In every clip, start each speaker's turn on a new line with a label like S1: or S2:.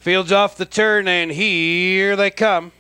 S1: Fields off the turn, and here they come.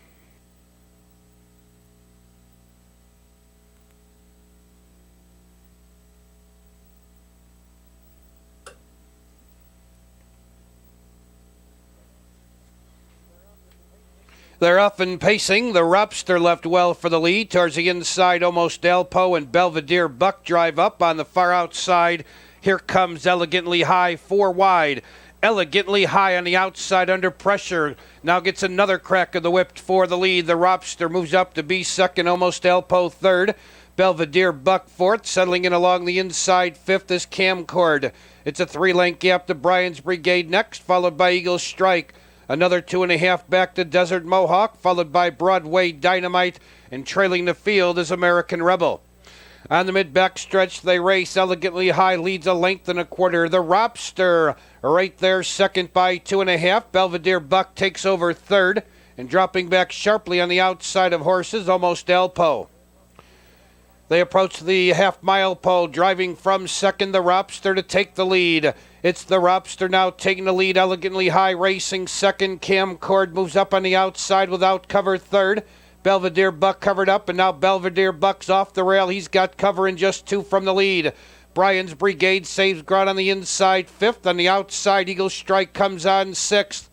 S1: They're up and pacing. The Rupster left well for the lead. Towards the inside, Almost Elpo and Belvedere Buck drive up on the far outside. Here comes Elegantly High, 4 wide. Elegantly High on the outside under pressure. Now gets another crack of the whip for the lead. The Rupster moves up to be second. Almost Elpo third. Belvedere Buck fourth. Settling in along the inside. Fifth is Camcord. It's a 3-length gap to Brian's Brigade next, followed by Eagle Strike. Another 2.5 back to Desert Mohawk, followed by Broadway Dynamite, and trailing the field is American Rebel. On the mid-back stretch, they race. Elegantly High leads a length and a quarter. The Rupster right there, second by 2.5. Belvedere Buck takes over third, and dropping back sharply on the outside of horses, Almost Elpo. They approach the half-mile pole, driving from second, the Rupster to take the lead. It's the Rupster now taking the lead. Elegantly High racing second. Camcord moves up on the outside without cover third. Belvedere Buck covered up, and now Belvedere Buck's off the rail. He's got cover in just 2 from the lead. Brian's Brigade saves ground on the inside fifth. On the outside, Eagle Strike comes on sixth.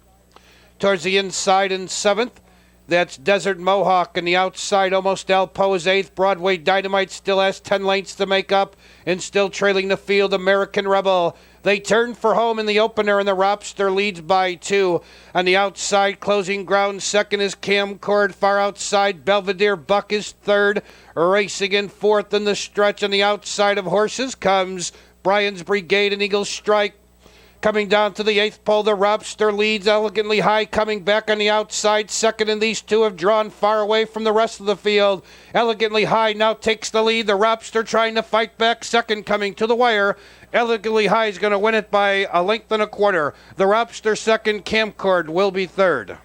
S1: Towards the inside in seventh, that's Desert Mohawk. On the outside, Almost Elpo is eighth. Broadway Dynamite still has 10 lengths to make up, and still trailing the field, American Rebel. They turn for home in the opener, and the Rupster leads by 2. On the outside, closing ground, second is Camcord. Far outside, Belvedere Buck is third. Racing in fourth in the stretch on the outside of horses comes Brian's Brigade and Eagle Strike. Coming down to the 8th pole, the Rupster leads. Elegantly High coming back on the outside. Second, and these two have drawn far away from the rest of the field. Elegantly High now takes the lead. The Rupster trying to fight back. Second coming to the wire. Elegantly High is going to win it by a length and a quarter. The Rupster second. Camcord will be third.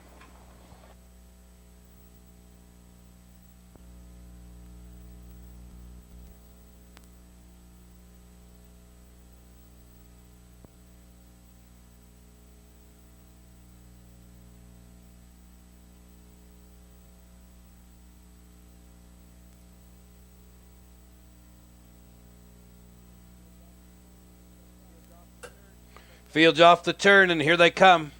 S1: Fields off the turn, and here they come.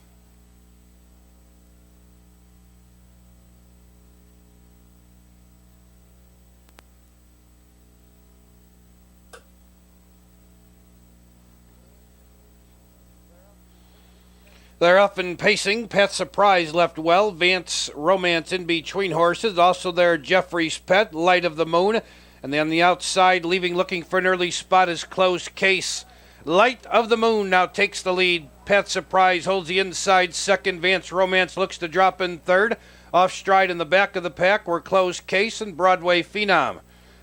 S1: They're up and pacing. Pet Surprise left well. Vance Romance in between horses. Also there, Jeffrey's Pet, Light of the Moon. And then on the outside, looking for an early spot is Closed Case. Light of the Moon now takes the lead. Pet Surprise holds the inside second. Vance Romance looks to drop in third. Off stride in the back of the pack were Closed Case and Broadway Phenom.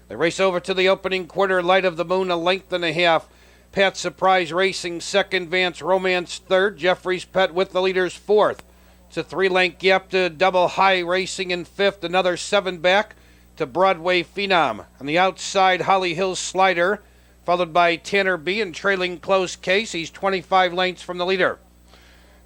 S1: They race over to the opening quarter. Light of the Moon a length and a half. Pet Surprise racing second. Vance Romance third. Jeffrey's Pet with the leaders fourth. It's a 3-length gap to Double High racing in fifth. Another 7 back to Broadway Phenom. On the outside, Holly Hill Slider, followed by Tanner B and trailing Closed Case. He's 25 lengths from the leader.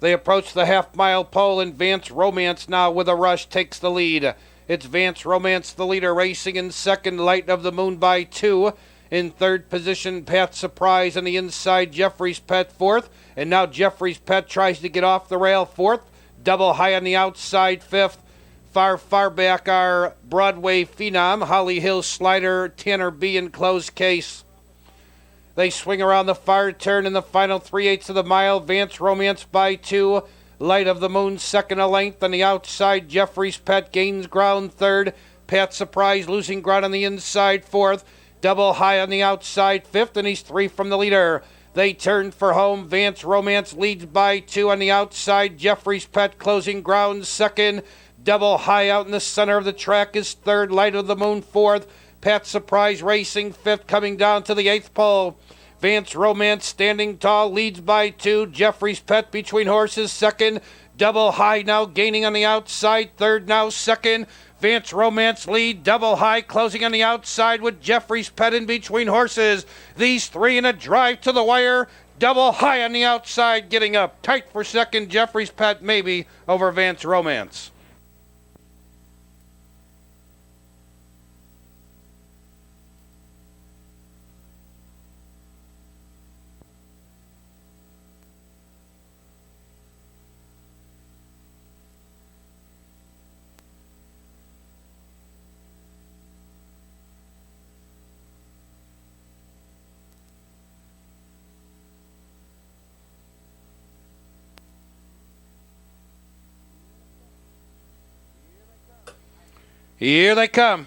S1: They approach the half-mile pole, and Vance Romance now with a rush takes the lead. It's Vance Romance, the leader, racing in second. Light of the Moon by 2. In third position, Pet Surprise on the inside. Jeffrey's Pet fourth. And now Jeffrey's Pet tries to get off the rail fourth. Double High on the outside fifth. Far back are Broadway Phenom, Holly Hill Slider, Tanner B and Closed Case. They swing around the far turn in the final 3/8 of the mile. Vance Romance by 2. Light of the Moon second a length on the outside. Jeffrey's Pet gains ground third. Pet Surprise losing ground on the inside fourth. Double High on the outside fifth, and he's 3 from the leader. They turn for home. Vance Romance leads by 2 on the outside. Jeffrey's Pet closing ground second. Double High out in the center of the track is third. Light of the Moon fourth. Pet Surprise racing fifth, coming down to the 8th pole. Vance Romance standing tall, leads by 2. Jeffrey's Pet between horses second. Double High now gaining on the outside. Third now second. Vance Romance lead. Double High closing on the outside with Jeffrey's Pet in between horses. These 3 in a drive to the wire. Double high on the outside, getting up. Tight for second, Jeffrey's Pet Maybe over Vance Romance. Here they come.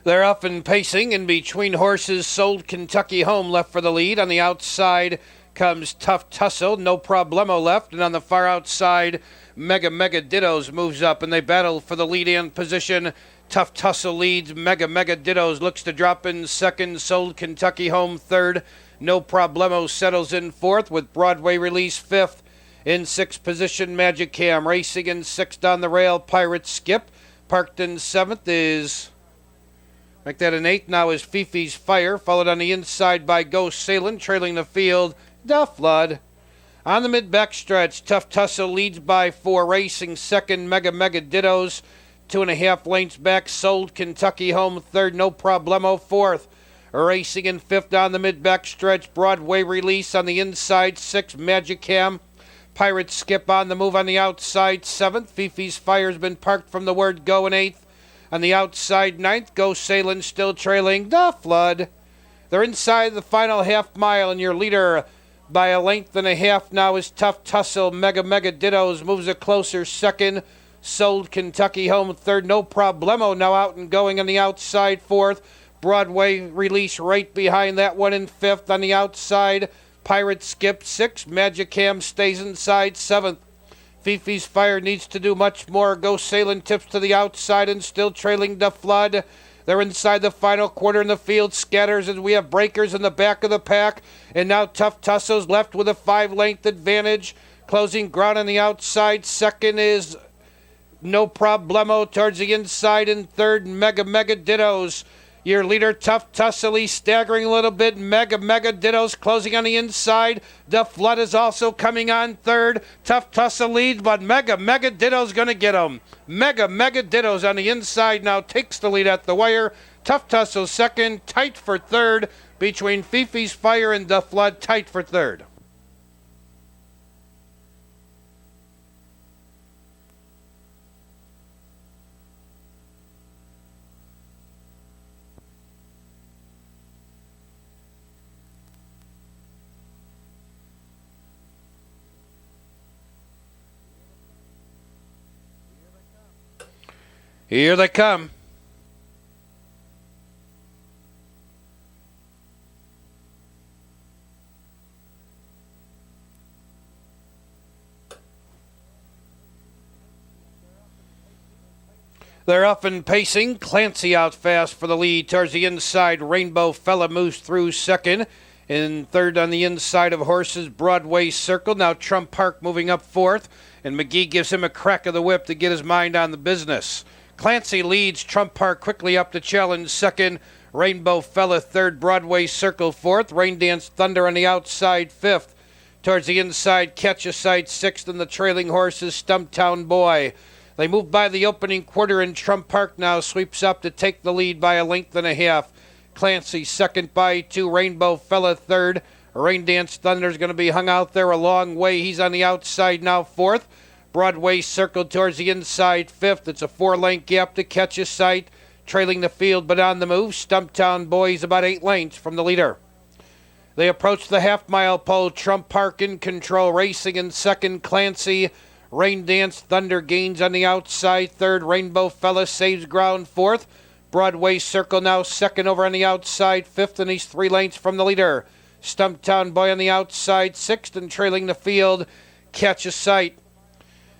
S1: They're up and pacing in between horses. Sold Kentucky Home left for the lead. On the outside comes Tough Tussle. No Problemo left. And on the far outside, Mega Dittos moves up, and they battle for the lead-in position. Tough Tussle leads. Mega Dittos looks to drop in second. Sold Kentucky Home third. No Problemo settles in fourth, with Broadway Release fifth. In sixth position, Magic Cam. Racing in sixth on the rail, Pirate Skip. Parked in seventh is... Make that an eighth now is Fifi's Fire, followed on the inside by Go Sailin', trailing the field, Da Flood. On the mid-back stretch, Tough Tussle leads by 4, racing second, Mega Dittos, 2.5 lengths back, Sold Kentucky Home third, No Problemo fourth. Racing in fifth on the mid-back stretch, Broadway Release on the inside, 6, Magic Cam. Pirate Skip on the move on the outside, 7th, Fifi's Fire's been parked from the word go in 8th. On the outside, 9th, Go Sailin', still trailing Da Flood. They're inside the final half mile, and your leader by a length and a half now is Tough Tussle. Mega Dittos moves it closer second. Sold Kentucky Home third. No Problemo now out and going on the outside fourth. Broadway Release right behind that one in fifth. On the outside, Pirate Skip 6th. Magic Cam stays inside 7th. Fifi's Fire needs to do much more. Go Sailin' tips to the outside and still trailing Da Flood. They're inside the final quarter in the field. Scatters as we have breakers in the back of the pack. And now Tough Tussle's left with a 5-length advantage. Closing ground on the outside. Second is No Problemo towards the inside. And third, Mega Dittos. Your leader, Tough Tussle, staggering a little bit. Mega Dittos closing on the inside. Da Flood is also coming on third. Tough Tussle leads, but Mega Dittos going to get him. Mega Dittos on the inside now takes the lead at the wire. Tough Tussle second, tight for third. Between Fifi's Fire and Da Flood, tight for third. Here they come. They're up and pacing. Clancy out fast for the lead. Towards the inside, Rainbow Fella moves through second. In third on the inside of horses, Broadway Circle. Now Trump Park moving up fourth. And McGee gives him a crack of the whip to get his mind on the business. Clancy leads. Trump Park quickly up to challenge second. Rainbow Fella third. Broadway Circle fourth. Rain Dance Thunder on the outside fifth. Towards the inside, Catch a Sight sixth, and the trailing horses, Stumptown Boy. They move by the opening quarter, and Trump Park now sweeps up to take the lead by a length and a half. Clancy second by 2. Rainbow Fella third. Rain Dance Thunder's going to be hung out there a long way. He's on the outside now fourth. Broadway Circle towards the inside fifth. It's a 4-length gap to Catch a Sight. Trailing the field but on the move. Stumptown Boys about 8 lengths from the leader. They approach the half-mile pole. Trump Park in control. Racing in second, Clancy. Rain Dance Thunder gains on the outside third. Rainbow Fella saves ground fourth. Broadway Circle now second over on the outside fifth, and he's 3 lengths from the leader. Stumptown Boy on the outside sixth, and trailing the field, Catch a Sight.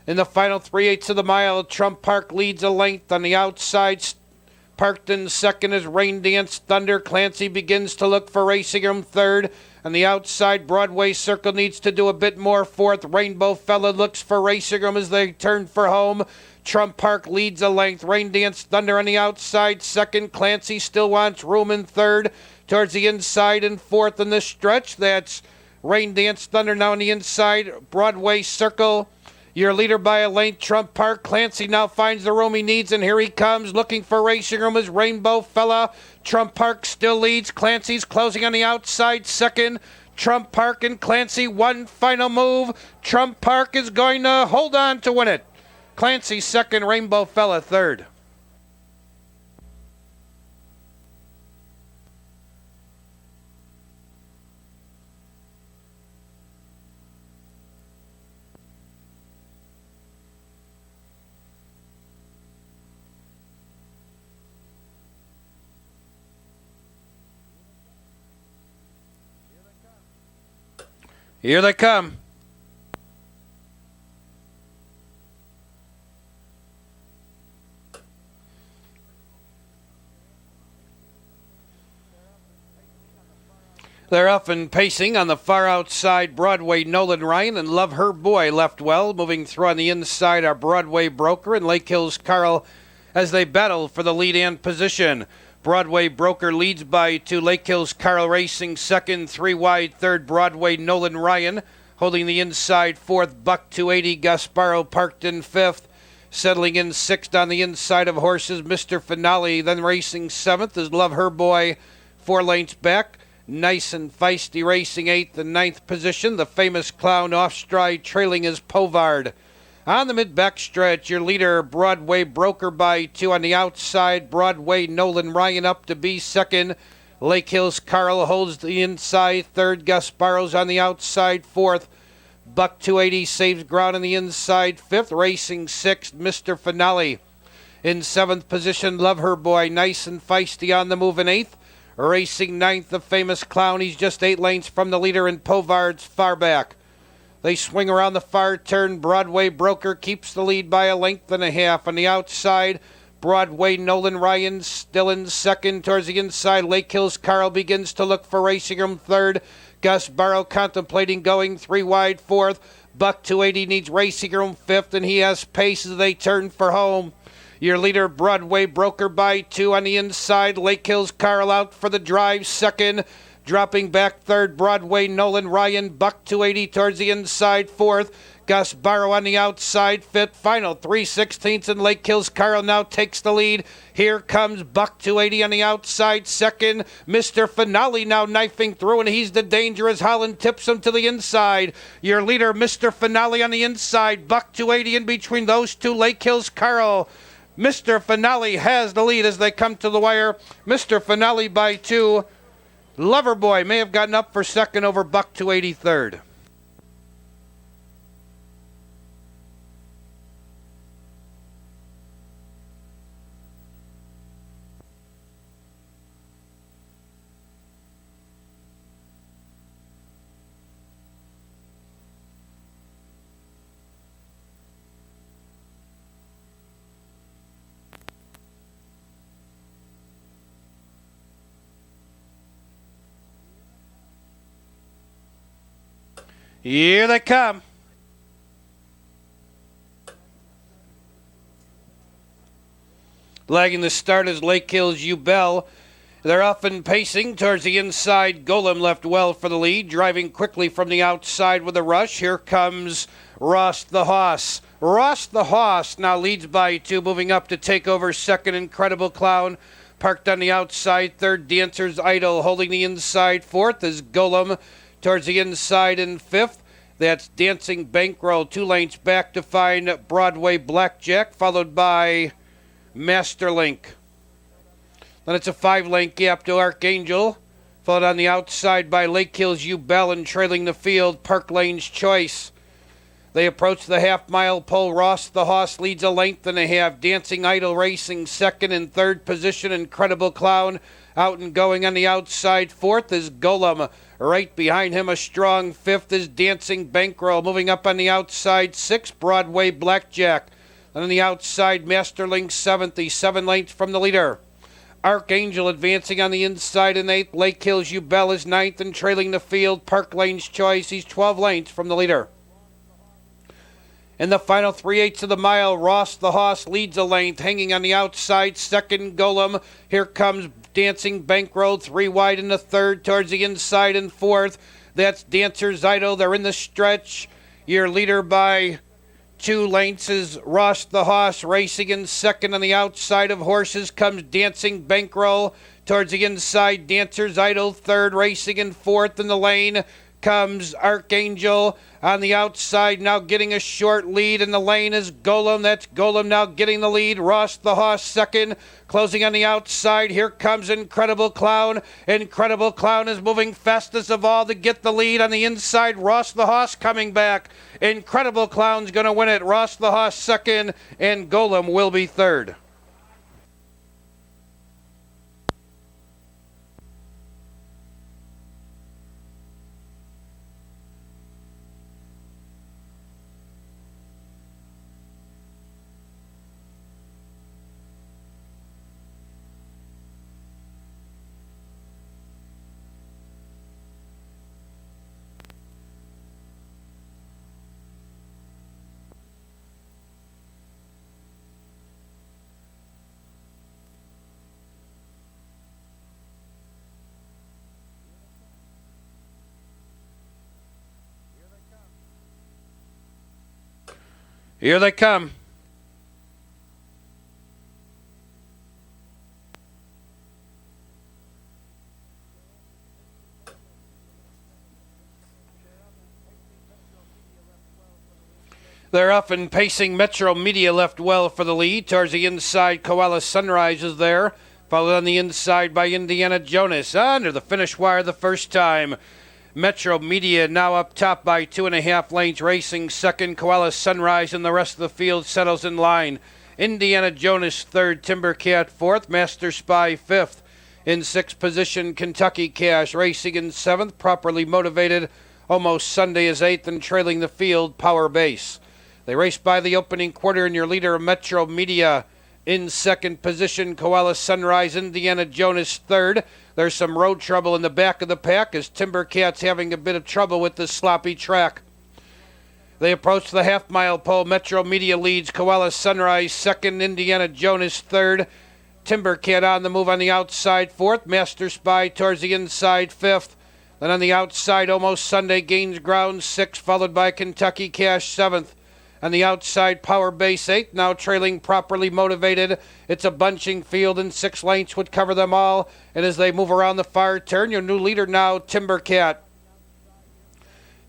S1: In the final 3/8 of the mile, Trump Park leads a length on the outside. Parked in second is Rain Dance Thunder. Clancy begins to look for Racing Room third. On the outside, Broadway Circle needs to do a bit more. Fourth, Rainbow Fella looks for Racing Room as they turn for home. Trump Park leads a length. Rain Dance Thunder on the outside. Second, Clancy still wants room in third. Towards the inside and fourth in this stretch. That's Rain Dance Thunder now on the inside. Broadway Circle, your leader by a length. Trump Park. Clancy now finds the room he needs, and here he comes. Looking for Racing Room is Rainbow Fella. Trump Park still leads. Clancy's closing on the outside. Second, Trump Park and Clancy. One final move. Trump Park is going to hold on to win it. Clancy second, Rainbow Fella third. Here they come. They're off and pacing on the far outside. Broadway Nolan Ryan and Love Her Boy left well. Moving through on the inside are Broadway Broker and Lake Hills Carl as they battle for the lead and position. Broadway Broker leads by 2. Lake Hills Carl racing second, 3 wide third. Broadway Nolan Ryan holding the inside fourth. Buck 280 Gasparo parked in fifth. Settling in sixth on the inside of horses, Mr. Finale. Then racing seventh is Love Her Boy, 4 lengths back. Nice and Feisty racing eighth and ninth position. The Famous Clown off stride trailing is Povard. On the mid-back stretch, your leader, Broadway Broker by 2 on the outside. Broadway Nolan Ryan up to be second. Lake Hills Carl holds the inside third. Gasparo's on the outside fourth. Buck 280 saves ground on the inside fifth. Racing sixth, Mr. Finale. In seventh position, Love Her Boy, Nice and Feisty on the move in eighth. Racing ninth, the Famous Clown. He's just 8 lengths from the leader in Povard's far back. They swing around the far turn. Broadway Broker keeps the lead by a length and a half. On the outside, Broadway Nolan Ryan still in second. Towards the inside, Lake Hills Carl begins to look for Racing Room third. Gus Barrow contemplating going 3 wide fourth. Buck 280 needs Racing Room fifth, and he has pace as they turn for home. Your leader, Broadway Broker by 2 on the inside. Lake Hills Carl out for the drive second. Dropping back third, Broadway Nolan Ryan. Buck 280 towards the inside fourth. Gus Barrow on the outside fifth. Final 3/16 and Lake Hills Carl now takes the lead. Here comes Buck 280 on the outside second. Mr. Finale now knifing through, and he's the danger as Holland tips him to the inside. Your leader, Mr. Finale on the inside. Buck 280 in between those two. Lake Hills Carl. Mr. Finale has the lead as they come to the wire. Mr. Finale by 2. Loverboy may have gotten up for second over Buck 280 third. Here they come. Lagging the start is Lake Hills Ubel. They're off and pacing towards the inside. Golem left well for the lead, driving quickly from the outside with a rush. Here comes Ross the Hoss. Ross the Hoss now leads by 2, moving up to take over second. Incredible Clown parked on the outside third. Dancer's Idol holding the inside fourth is Golem. Towards the inside in fifth, that's Dancing Bankroll, 2 lengths back to find Broadway Blackjack, followed by Masterlink. Then it's a 5-length gap to Archangel, followed on the outside by Lake Hills Ubel, and trailing the field, Park Lane's Choice. They approach the half-mile pole. Ross the Hoss leads a length and a half. Dancing Idol racing second and third position. Incredible Clown out and going on the outside. Fourth is Golem. Right behind him, a strong fifth is Dancing Bankroll. Moving up on the outside, 6, Broadway Blackjack. And on the outside, Masterlink seventh. He's 7 lengths from the leader. Archangel advancing on the inside in 8th. Lake Hills Ubel is 9th and trailing the field. Park Lane's Choice, he's 12 lengths from the leader. In the final 3/8 of the mile, Ross the Hoss leads a length, hanging on the outside. Second, Golem. Here comes Dancing Bankroll, 3 wide in the third, towards the inside in 4th. That's Dancer Zyto. They're in the stretch. Your leader by 2 lengths is Ross the Hoss. Racing in second on the outside of horses comes Dancing Bankroll. Towards the inside, Dancer Zyto third. Racing in 4th in the lane comes Archangel. On the outside now getting a short lead in the lane is Golem. That's Golem now getting the lead. Ross the Hoss second. Closing on the outside, here comes Incredible Clown. Incredible Clown is moving fastest of all to get the lead. On the inside, Ross the Hoss coming back. Incredible Clown's going to win it. Ross the Hoss second, and Golem will be third. Here they come. They're up and pacing. Metro Media left well for the lead. Towards the inside, Koala Sunrise is there. Followed on the inside by Indiana Jonas. Under the finish wire the first time. Metro Media now up top by 2.5 lengths, racing second. Koala Sunrise, and the rest of the field settles in line. Indiana Jonas third, Timber Cat fourth, Master Spy fifth. In 6th position, Kentucky Cash racing in 7th, Properly Motivated. Almost Sunday is 8th, and trailing the field, Power Base. They race by the opening quarter, and your leader, Metro Media, in 2nd position. Koala Sunrise, Indiana Jonas third. There's some road trouble in the back of the pack as Timber Cat's having a bit of trouble with this sloppy track. They approach the half-mile pole. Metro Media leads. Koala Sunrise second. Indiana Jonas third. Timber Cat on the move on the outside 4th. Master Spy towards the inside 5th. Then on the outside, Almost Sunday gains ground 6th, followed by Kentucky Cash 7th. On the outside, Power Base 8th, now trailing Properly Motivated. It's a bunching field, and 6 lengths would cover them all. And as they move around the far turn, your new leader now, Timber Cat.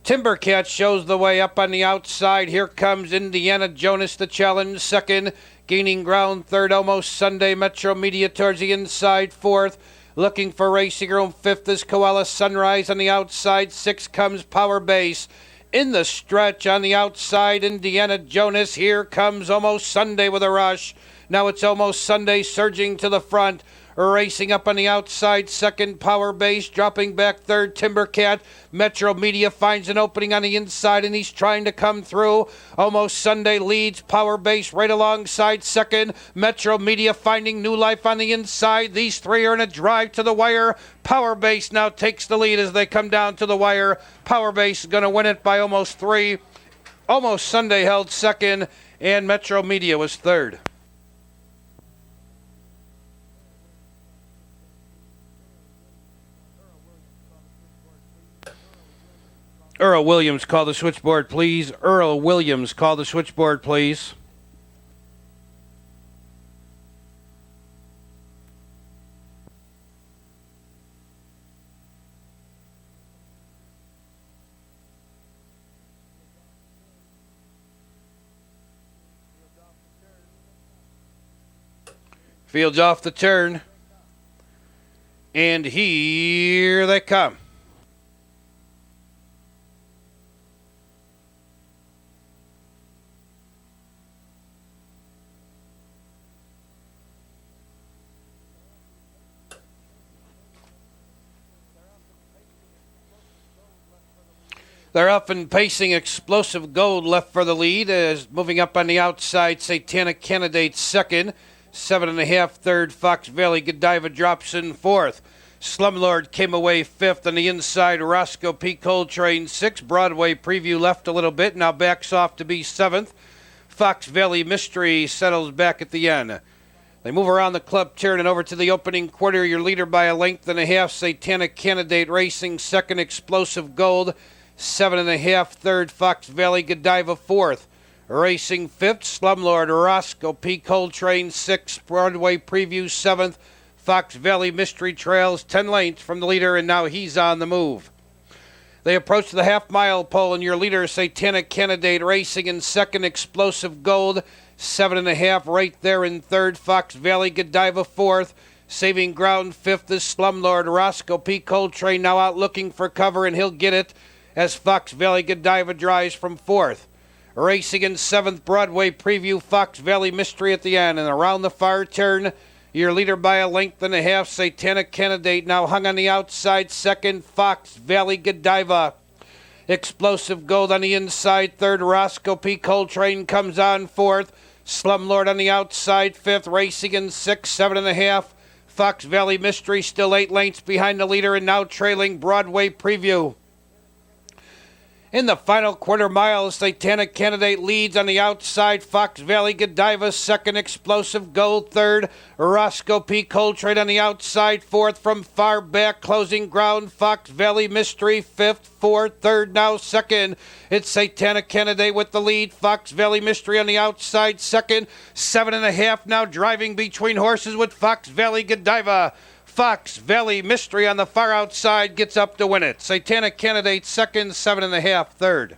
S1: Timber Cat shows the way up on the outside. Here comes Indiana Jonas, the challenge second. Gaining ground third, Almost Sunday. Metro Media towards the inside 4th. Looking for racing room 5th is Koala Sunrise. On the outside 6th comes Power Base. In the stretch on the outside, Indiana Jonas. Here comes Almost Sunday with a rush. Now it's Almost Sunday surging to the front. Racing up on the outside, 2nd, Power Base. Dropping back 3rd, Timber Cat. Metro Media finds an opening on the inside, and he's trying to come through. Almost Sunday leads. Power Base right alongside 2nd. Metro Media finding new life on the inside. These 3 are in a drive to the wire. Power Base now takes the lead as they come down to the wire. Power Base is going to win it by almost 3. Almost Sunday held 2nd, and Metro Media was 3rd. Earl Williams, call the switchboard, please. Earl Williams, call the switchboard, please. Fields off the turn. And here they come. They're up and pacing. Explosive Gold left for the lead. As moving up on the outside, Satanic Candidate second. 7.5 third. Fox Valley Godiva drops in fourth. Slumlord came away fifth on the inside. Roscoe P. Coltrane 6. Broadway Preview left a little bit, now backs off to be seventh. Fox Valley Mystery settles back at the end. They move around the club turn and over to the opening quarter. Your leader by a length and a half, Satanic Candidate Racing. Second, Explosive Gold. 7.5 third. Fox Valley Godiva fourth. Racing fifth, Slumlord Roscoe P. Coltrane 6th. Broadway Preview seventh. Fox Valley Mystery trails 10 lengths from the leader, and now he's on the move. They approach the half-mile pole, and your leader, Satanic Candidate Racing, in second, Explosive Gold. 7.5 right there in third. Fox Valley Godiva fourth. Saving ground fifth is Slumlord Roscoe P. Coltrane, now out looking for cover, and he'll get it as Fox Valley Godiva drives from fourth. Racing in seventh, Broadway Preview, Fox Valley Mystery at the end, and around the far turn, your leader by a length and a half, Satanic Candidate, now hung on the outside. Second, Fox Valley Godiva. Explosive Gold on the inside. Third, Roscoe P. Coltrane comes on fourth. Slumlord on the outside. Fifth, Racing in sixth, 7.5. Fox Valley Mystery still 8 lengths behind the leader and now trailing Broadway Preview. In the final quarter mile, Satanic Candidate leads on the outside. Fox Valley Godiva second. Explosive Gold third. Roscoe P. Coltrane on the outside fourth. From far back, closing ground, Fox Valley Mystery fifth. Fourth, third, now second. It's Satanic Candidate with the lead. Fox Valley Mystery on the outside second. 7.5 now driving between horses with Fox Valley Godiva. Fox Valley Mystery on the far outside gets up to win it. Satanic Candidate second, 7.5 third.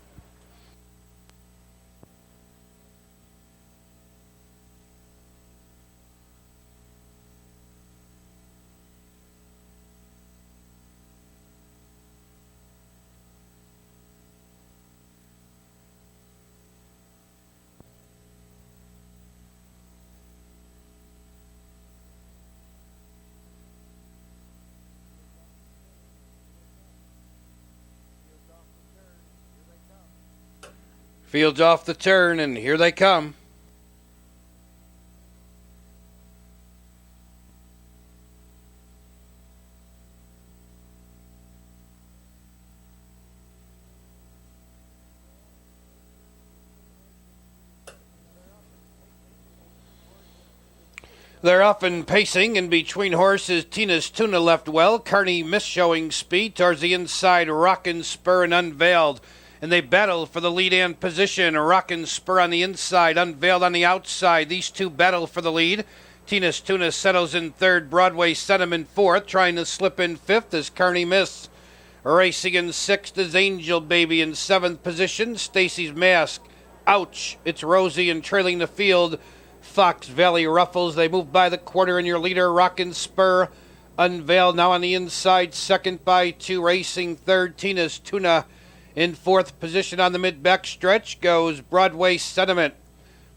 S1: Fields off the turn, and here they come. They're up and pacing in between horses. Tina's Tuna left well. Carney Miss showing speed towards the inside. Rockin' Spur and Unveiled. And they battle for the lead-in position. Rockin' Spur on the inside, Unveiled on the outside. These two battle for the lead. Tina's Tuna settles in third. Broadway Sentiment fourth. Trying to slip in fifth is Carney Miss. Racing in sixth is Angel Baby in seventh position. Stacy's Mask. Ouch. It's Rosie, and trailing the field, Fox Valley Ruffles. They move by the quarter, and your leader, Rockin' Spur. Unveiled now on the inside. Second by 2. Racing third. Tina's Tuna. In fourth position on the mid-back stretch goes Broadway Sentiment.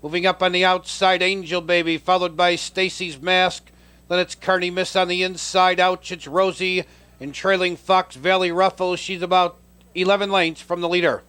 S1: Moving up on the outside, Angel Baby, followed by Stacy's Mask. Then it's Carney Miss on the inside. Ouch, it's Rosie. And trailing Fox Valley Ruffles, she's about 11 lengths from the leader.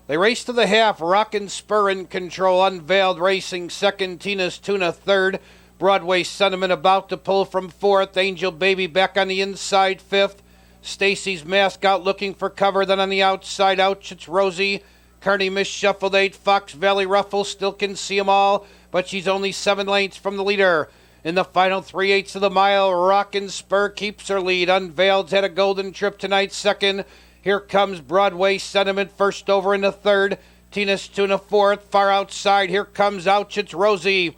S1: They race to the half. Rockin' Spur in control. Unveiled racing second. Tina's Tuna third. Broadway Sentiment about to pull from fourth. Angel Baby back on the inside fifth. Stacy's Mask out looking for cover. Then on the outside, ouch, it's Rosie. Carney Miss shuffled 8. Fox Valley Ruffles still can see them all, but she's only 7 lengths from the leader. In the final 3/8 of the mile, Rockin' Spur keeps her lead. Unveiled's had a golden trip tonight, second. Here comes Broadway Sentiment first over in the third. Tina's Tuna fourth. Far outside, here comes ouch, it's Rosie.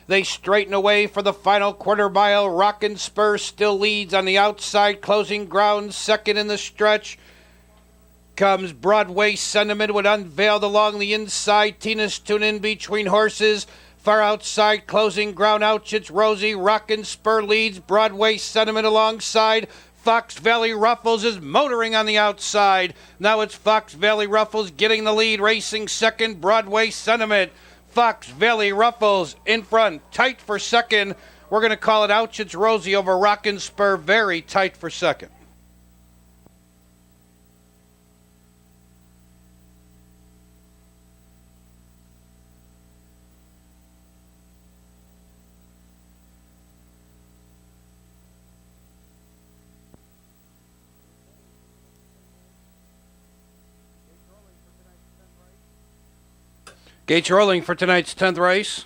S1: They straighten away for the final quarter mile. Rockin' Spur still leads on the outside, closing ground. Second in the stretch comes Broadway Sentiment with Unveiled along the inside. Tina's Tuna in between horses. Far outside, closing ground. Ouch, it's Rosie. Rockin' Spur leads. Broadway Sentiment alongside. Fox Valley Ruffles is motoring on the outside. Now it's Fox Valley Ruffles getting the lead. Racing second, Broadway Sentiment. Fox Valley Ruffles in front, tight for second. We're going to call it ouch, it's Rosie over Rockin' Spur, very tight for second. Gates rolling for tonight's 10th race.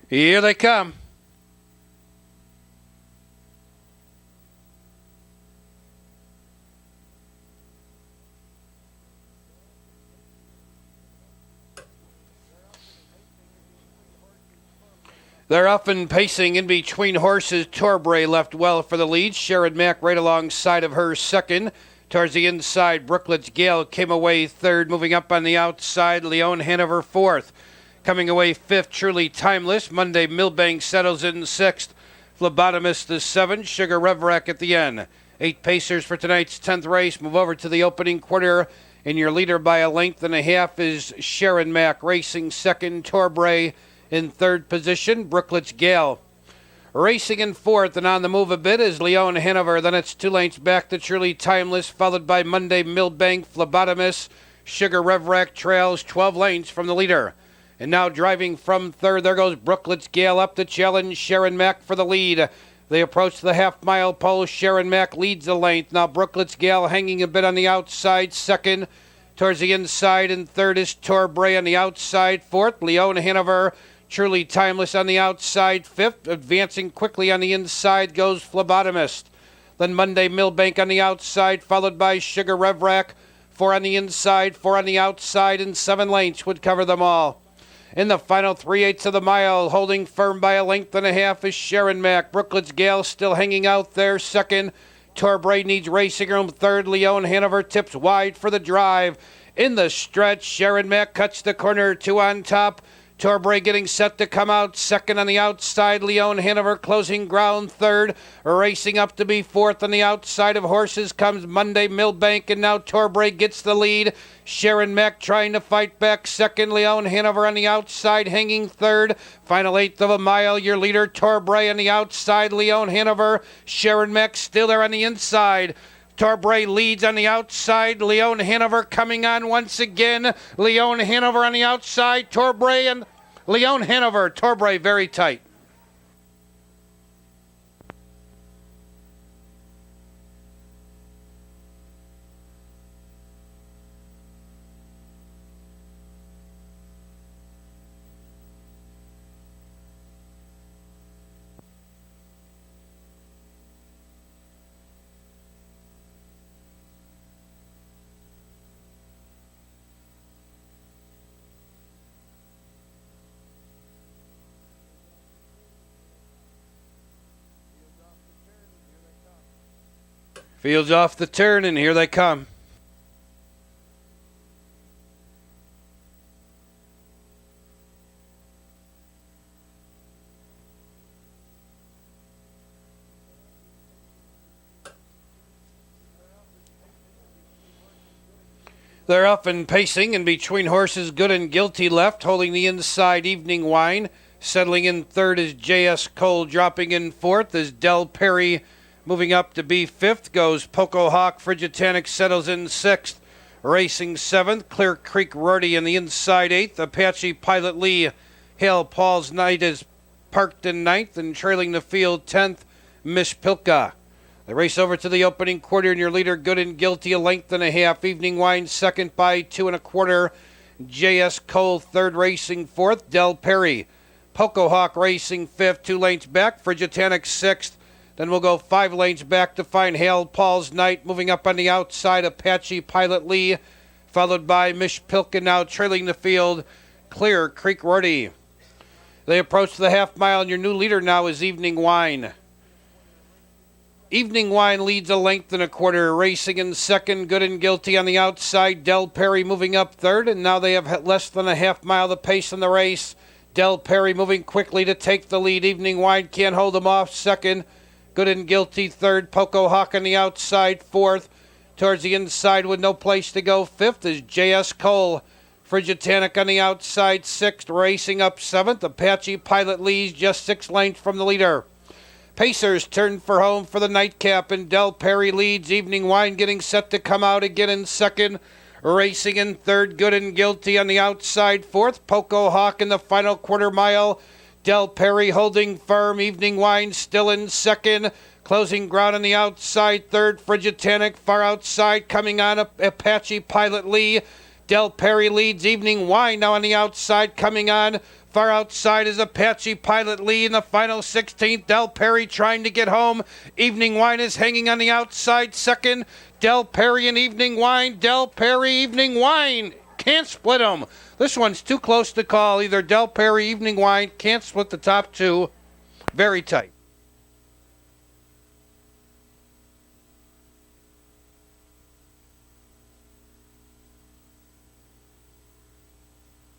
S1: Here they come. They're up and pacing in between horses. Torbray left well for the lead. Sharon Mack right alongside of her second. Towards the inside, Brooklet's Gale came away third. Moving up on the outside, Leon Hanover fourth. Coming away fifth, Truly Timeless. Monday, Milbank settles in sixth. Phlebotomist is seven. Sugar Revrack at the end. 8 pacers for tonight's 10th race. Move over to the opening quarter. And your leader by a length and a half is Sharon Mack. Racing second, Torbray. In third position, Brooklet's Gale. Racing in fourth and on the move a bit is Leon Hanover. Then it's 2 lengths back to Truly Timeless, followed by Monday Milbank, Phlebotomist. Sugar Revrack trails 12 lengths from the leader. And now driving from third, there goes Brooklet's Gale up to challenge Sharon Mack for the lead. They approach the half-mile pole. Sharon Mack leads the length. Now Brooklet's Gale hanging a bit on the outside, second. Towards the inside, and third is Torbray on the outside. Fourth, Leon Hanover. Truly Timeless on the outside, fifth. Advancing quickly on the inside goes Phlebotomist. Then Monday Milbank on the outside, followed by Sugar Revrack. 4 on the inside, 4 on the outside, and 7 lengths would cover them all. In the final 3/8 of the mile, holding firm by a length and a half is Sharon Mack. Brooklet's Gale still hanging out there, second. Torbray needs racing room, third. Leon Hanover tips wide for the drive. In the stretch, Sharon Mack cuts the corner, 2 on top. Torbray getting set to come out second on the outside. Leon Hanover closing ground third. Racing up to be fourth on the outside of horses comes Monday Milbank, and now Torbray gets the lead. Sharon Mack trying to fight back second. Leon Hanover on the outside hanging third. Final 1/8 of a mile. Your leader Torbray on the outside. Leon Hanover. Sharon Mack still there on the inside. Torbray leads on the outside. Leon Hanover coming on once again. Leon Hanover on the outside. Torbray and Leon Hanover. Torbray very tight. Fields off the turn, and here they come. They're up and pacing in between horses. Good and Guilty left, holding the inside. Evening Wine. Settling in third is J.S. Cole. Dropping in fourth is Del Perry. Moving up to be fifth goes Poco Hawk. Frigitanic settles in sixth. Racing seventh, Clear Creek Rorty in the inside eighth. Apache Pilot Lee. Hale Paul's Night is parked in ninth, and trailing the field 10th, Miss Pilka. The race over to the opening quarter, and your leader Good and Guilty a length and a half. Evening Wine second by 2 1/4. J.S. Cole third, racing fourth. Del Perry. Poco Hawk racing fifth, 2 lengths back. Frigitanic sixth. Then we'll go 5 lanes back to find Hale Paul's Night. Moving up on the outside, Apache Pilot Lee, followed by Mish Pilkin, now trailing the field, Clear Creek Rorty. They approach the half mile, and your new leader now is Evening Wine. Evening Wine leads a length and a quarter. Racing in second, Good and Guilty on the outside. Del Perry moving up third, and now they have less than a half mile the pace in the race. Del Perry moving quickly to take the lead. Evening Wine can't hold them off. Second, Good and Guilty third. Poco Hawk on the outside fourth. Towards the inside with no place to go. Fifth is J.S. Cole. Frigitanic on the outside sixth. Racing up seventh. Apache Pilot Lee's just 6 lengths from the leader. Pacers turn for home for the nightcap, and Del Perry leads. Evening Wine getting set to come out again in second. Racing in third, Good and Guilty on the outside fourth. Poco Hawk in the final quarter mile. Del Perry holding firm. Evening Wine still in second. Closing ground on the outside, third, Frigidtanic. Far outside, coming on Apache Pilot Lee. Del Perry leads Evening Wine now on the outside, coming on. Far outside is Apache Pilot Lee in the final 16th. Del Perry trying to get home. Evening Wine is hanging on the outside, second. Del Perry and Evening Wine. Del Perry, Evening Wine. Can't split them. This one's too close to call. Either Del Perry, Evening Wine. Can't split the top two. Very tight.